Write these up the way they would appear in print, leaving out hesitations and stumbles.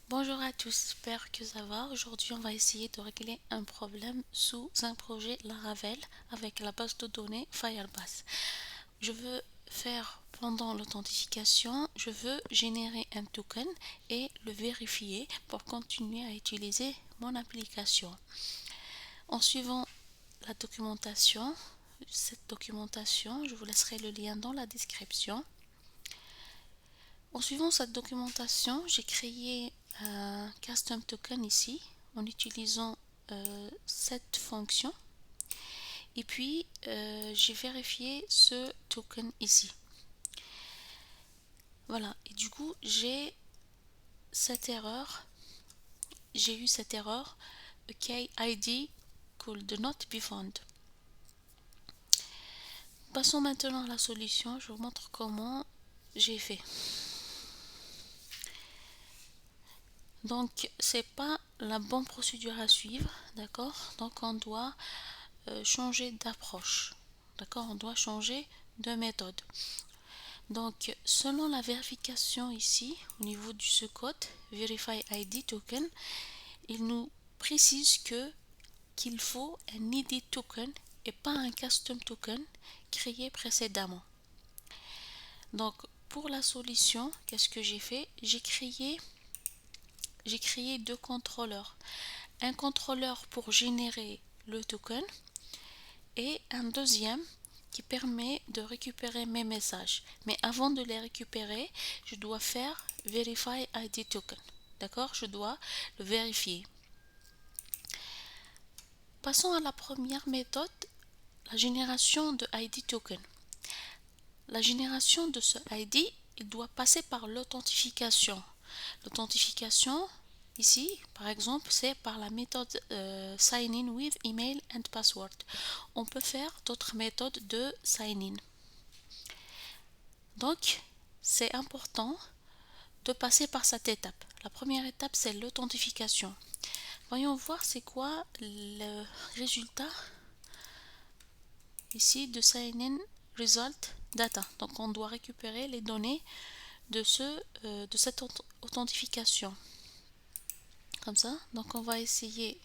Bonjour à tous, j'espère que ça va. Aujourd'hui, on va essayer de régler un problème sous un projet Laravel avec la base de données Firebase. Je veux faire pendant l'authentification, je veux générer un token et le vérifier pour continuer à utiliser mon application. En suivant la documentation, cette documentation, je vous laisserai le lien dans la description. En suivant cette documentation, j'ai créé un custom token ici en utilisant cette fonction et puis j'ai vérifié ce token ici. Voilà, et du coup j'ai eu cette erreur OK ID could not be found. Passons maintenant à la solution, je vous montre comment j'ai fait. Donc c'est pas la bonne procédure à suivre, d'accord? Donc on doit changer d'approche, d'accord? On doit changer de méthode. Donc selon la vérification ici au niveau du ce code Verify ID Token, il nous précise qu'il faut un ID token et pas un custom token créé précédemment. Donc pour la solution, qu'est-ce que j'ai fait? J'ai créé deux contrôleurs. Un contrôleur pour générer le token et un deuxième qui permet de récupérer mes messages. Mais avant de les récupérer, je dois faire Verify ID Token. D'accord? Je dois le vérifier. Passons à la première méthode, la génération de ID Token. La génération de ce ID, il doit passer par l'authentification. L'authentification, ici, par exemple, c'est par la méthode sign in with email and password. On peut faire d'autres méthodes de sign in. Donc, c'est important de passer par cette étape. La première étape, c'est l'authentification. Voyons voir c'est quoi le résultat ici de sign in result data. Donc, on doit récupérer les données de cette authentification. Comme ça. Donc, on va essayer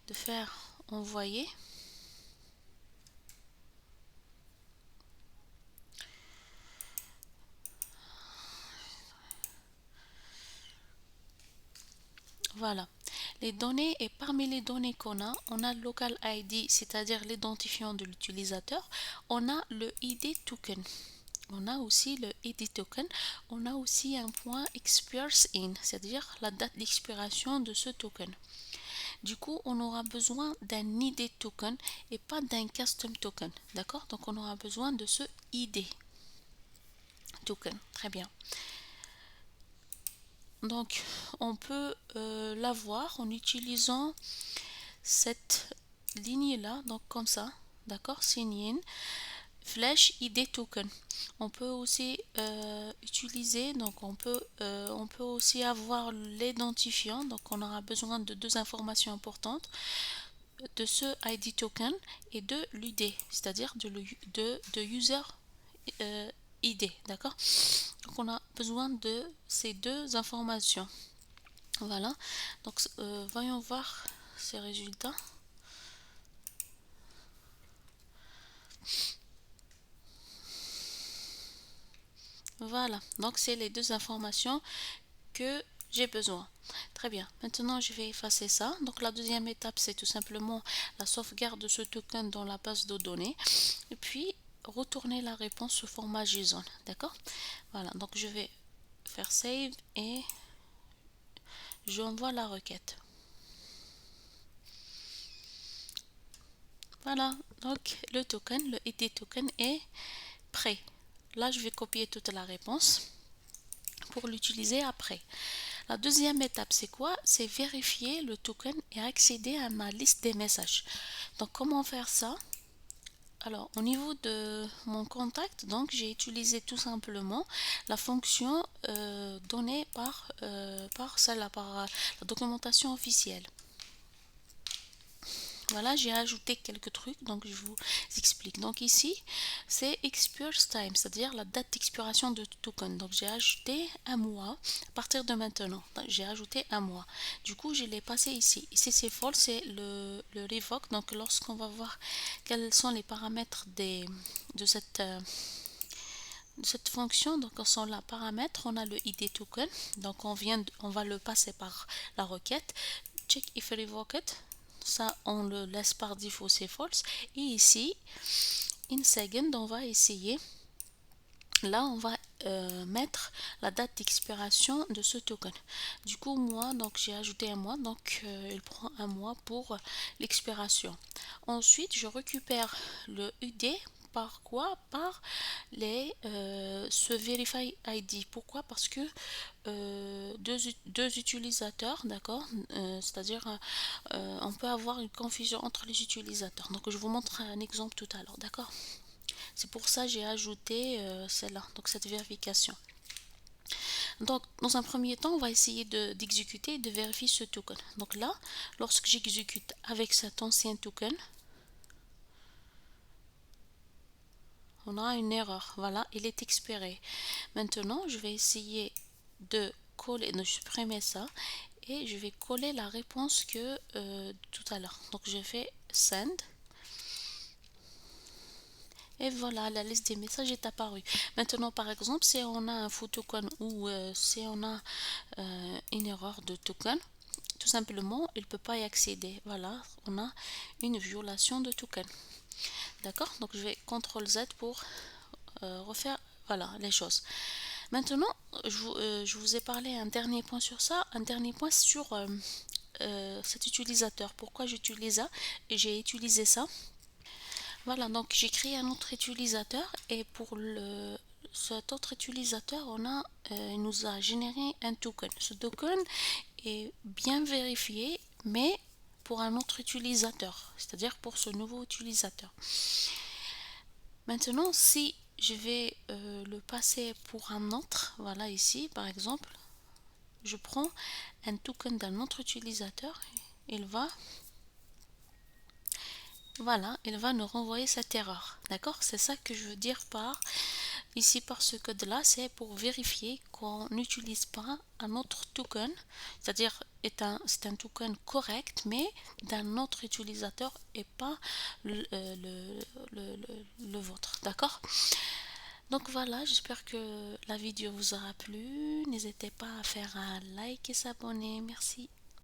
de faire envoyer. Voilà. Les données, et parmi les données qu'on a, on a le local ID, c'est-à-dire l'identifiant de l'utilisateur. On a le ID token. On a aussi le ID token. On a aussi un point expires in, c'est-à-dire la date d'expiration de ce token. Du coup, on aura besoin d'un ID token et pas d'un custom token. D'accord? Donc, on aura besoin de ce ID token. Très bien. Donc, on peut l'avoir en utilisant cette ligne-là, donc comme ça, d'accord, sign in, flèche ID token. On peut aussi utiliser, donc on peut aussi avoir l'identifiant, donc on aura besoin de deux informations importantes, de ce ID token et de l'UD, c'est-à-dire de user ID, d'accord. Donc on a besoin de ces deux informations. Voilà, donc voyons voir ces résultats. Voilà, donc c'est les deux informations que j'ai besoin. Très bien, maintenant je vais effacer ça. Donc la deuxième étape, c'est tout simplement la sauvegarde de ce token dans la base de données. Et puis retourner la réponse sous format JSON. D'accord? Voilà, donc je vais faire save et j'envoie la requête. Voilà, donc le token, le ID token est prêt. Là, je vais copier toute la réponse pour l'utiliser après. La deuxième étape, c'est quoi? C'est vérifier le token et accéder à ma liste des messages. Donc, comment faire ça? Alors, au niveau de mon contact, donc j'ai utilisé tout simplement la fonction donnée par la documentation officielle. Voilà, j'ai ajouté quelques trucs, donc je vous explique. Donc ici, c'est expires time, c'est-à-dire la date d'expiration de token. Donc j'ai ajouté un mois à partir de maintenant. J'ai ajouté un mois. Du coup, je l'ai passé ici. Ici, c'est false, c'est le revoke. Donc lorsqu'on va voir quels sont les paramètres de cette fonction, donc on sont là paramètres, on a le id token, donc on va le passer par la requête check if revoked, ça on le laisse par défaut, c'est false. Et ici in second, on va essayer, là on va mettre la date d'expiration de ce token. Du coup moi, donc j'ai ajouté un mois, donc il prend un mois pour l'expiration. Ensuite je récupère le UD. Par quoi? Par ce Verify ID. Pourquoi? Parce que deux utilisateurs, d'accord, c'est-à-dire on peut avoir une confusion entre les utilisateurs. Donc je vous montre un exemple tout à l'heure, d'accord. C'est pour ça que j'ai ajouté celle-là, donc cette vérification. Donc dans un premier temps, on va essayer d'exécuter et de vérifier ce token. Donc là, lorsque j'exécute avec cet ancien token, on a une erreur. Voilà, il est expiré. Maintenant, je vais essayer de coller, de supprimer ça et je vais coller la réponse que tout à l'heure. Donc je fais send et voilà, la liste des messages est apparue. Maintenant, par exemple, si on a un faux token ou si on a une erreur de token, tout simplement, il ne peut pas y accéder. Voilà, on a une violation de token. D'accord. Donc je vais CTRL Z pour refaire, voilà, les choses. Maintenant, je vous ai parlé un dernier point sur ça, un dernier point sur cet utilisateur. Pourquoi j'utilise ça? Et j'ai utilisé ça. Voilà, donc j'ai créé un autre utilisateur et pour cet autre utilisateur, il nous a généré un token. Ce token est bien vérifié, mais pour un autre utilisateur, c'est-à-dire pour ce nouveau utilisateur. Maintenant, si je vais le passer pour un autre, voilà ici par exemple, je prends un token d'un autre utilisateur, il va, voilà, il va nous renvoyer cette erreur. D'accord? C'est ça que je veux dire par ici, par ce code là, c'est pour vérifier qu'on n'utilise pas un autre token, c'est-à-dire c'est un token correct mais d'un autre utilisateur et pas le vôtre. D'accord? Donc voilà, j'espère que la vidéo vous aura plu. N'hésitez pas à faire un like et s'abonner. Merci.